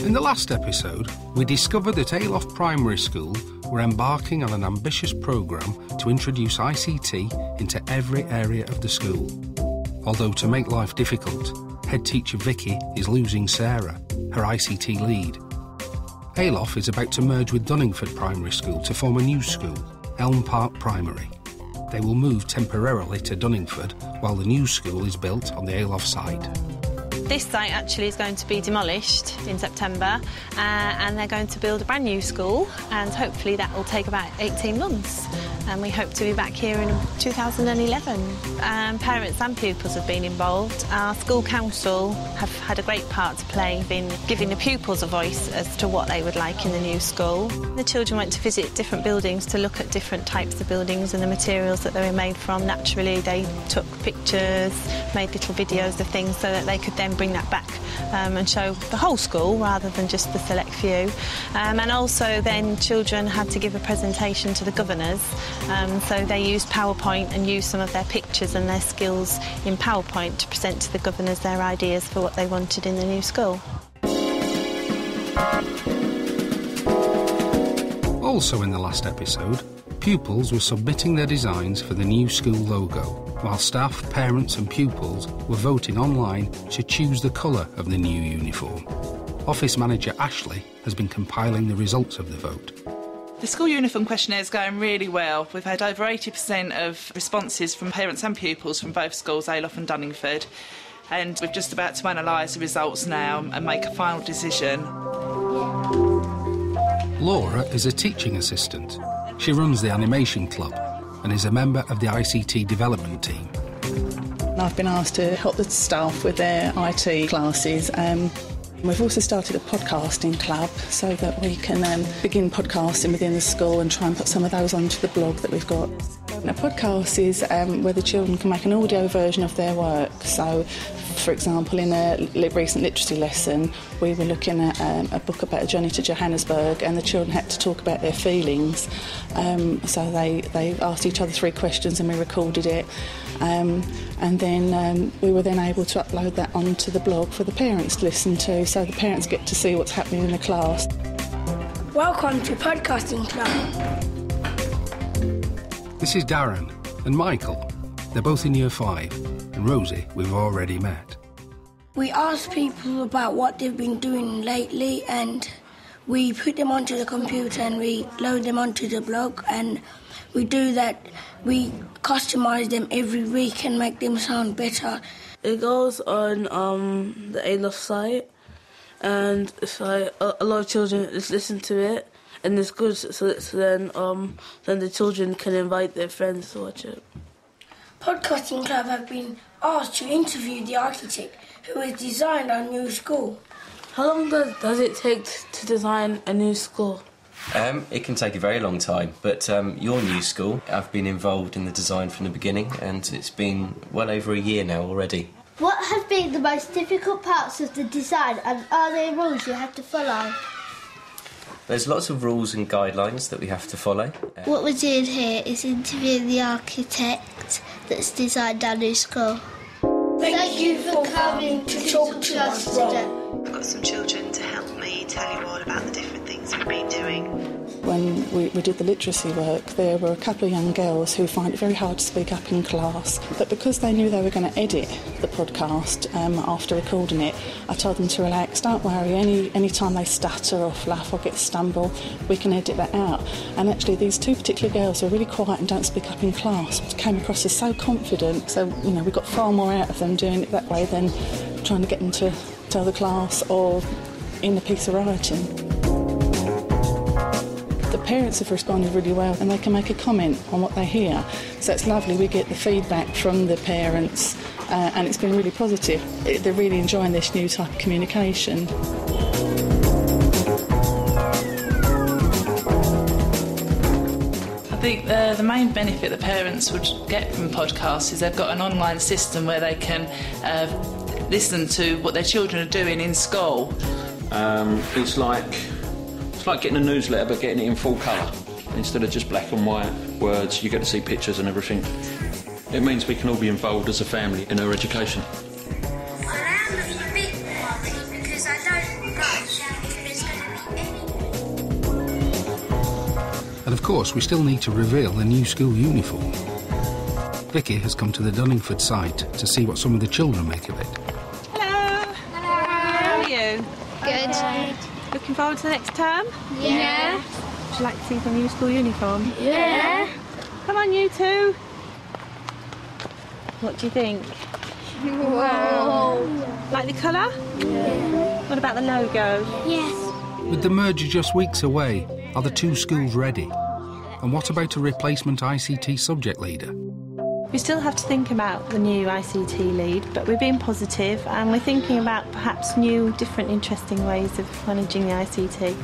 In the last episode, we discovered that Aloft Primary School were embarking on an ambitious programme to introduce ICT into every area of the school. Although to make life difficult, head teacher Vicky is losing Sarah, her ICT lead. Aloft is about to merge with Dunningford Primary School to form a new school, Elm Park Primary. They will move temporarily to Dunningford while the new school is built on the Aloft site. This site actually is going to be demolished in September and they're going to build a brand new school, and hopefully that will take about 18 months. And we hope to be back here in 2011. Parents and pupils have been involved. Our school council have had a great part to play in giving the pupils a voice as to what they would like in the new school. The children went to visit different buildings to look at different types of buildings and the materials that they were made from. Naturally, they took pictures, made little videos of things so that they could then bring that back and show the whole school rather than just the select few. And also then children had to give a presentation to the governors. So they used PowerPoint and used some of their pictures and their skills in PowerPoint to present to the governors their ideas for what they wanted in the new school. Also in the last episode, pupils were submitting their designs for the new school logo, while staff, parents and pupils were voting online to choose the colour of the new uniform. Office manager Ashley has been compiling the results of the vote. The school uniform questionnaire is going really well. We've had over 80% of responses from parents and pupils from both schools, Aloft and Dunningford, and we're just about to analyse the results now and make a final decision. Laura is a teaching assistant. She runs the animation club and is a member of the ICT development team. I've been asked to help the staff with their IT classes. We've also started a podcasting club so that we can begin podcasting within the school and try and put some of those onto the blog that we've got. A podcast is where the children can make an audio version of their work. So, for example, in a recent literacy lesson, we were looking at a book about a journey to Johannesburg, and the children had to talk about their feelings. So they asked each other 3 questions and we recorded it. And then we were then able to upload that onto the blog for the parents to listen to, so the parents get to see what's happening in the class. Welcome to Podcasting Club. This is Darren and Michael. They're both in Year 5, and Rosie we've already met. We ask people about what they've been doing lately, and we put them onto the computer and we load them onto the blog, and we do that. We customise them every week and make them sound better. It goes on the Aloft site, and it's like a lot of children just listen to it, and it's good. So then the children can invite their friends to watch it. Podcasting Club have been asked to interview the architect who has designed our new school. How long does it take to design a new school? It can take a very long time, but your new school, I've been involved in the design from the beginning, and it's been well over a year now already. What have been the most difficult parts of the design, and are there rules you have to follow? There's lots of rules and guidelines that we have to follow. What we're doing here is interviewing the architect that's designed our new school. Thank you for coming to talk to us today. I've got some children to help me tell you all about the different things we've been doing. When we did the literacy work, there were a couple of young girls who find it very hard to speak up in class. But because they knew they were going to edit the podcast after recording it, I told them to relax, don't worry, any time they stutter or fluff or get stumble, we can edit that out. And actually these 2 particular girls who are really quiet and don't speak up in class came across as so confident, so we got far more out of them doing it that way than trying to get them to tell the class or in a piece of writing. The parents have responded really well, and they can make a comment on what they hear. So it's lovely, we get the feedback from the parents and it's been really positive. They're really enjoying this new type of communication. I think the main benefit the parents would get from podcasts is they've got an online system where they can listen to what their children are doing in school. It's like getting a newsletter but getting it in full colour. Instead of just black and white words, you get to see pictures and everything. It means we can all be involved as a family in our education. I am a bit worried because I don't know course, we still need to reveal the new school uniform. Vicky has come to the Dunningford site to see what some of the children make of it. Hello. How are you? Good. Looking forward to the next term? Yeah. Would you like to see the new school uniform? Yeah. Come on, you two. What do you think? Whoa. Like the colour? Yeah. What about the logo? Yes. With the merger just weeks away, are the two schools ready? And what about a replacement ICT subject leader? We still have to think about the new ICT lead, but we're being positive and we're thinking about perhaps new, different, interesting ways of managing the ICT.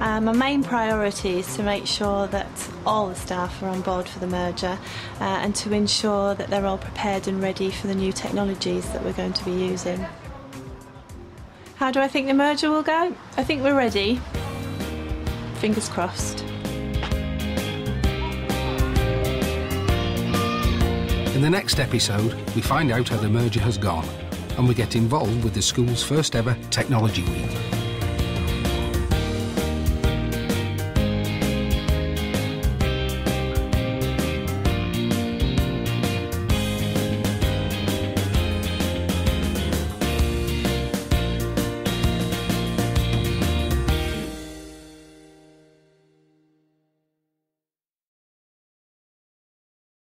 My main priority is to make sure that all the staff are on board for the merger and to ensure that they're all prepared and ready for the new technologies that we're going to be using. How do I think the merger will go? I think we're ready. Fingers crossed. In the next episode, we find out how the merger has gone and we get involved with the school's first ever Technology Week.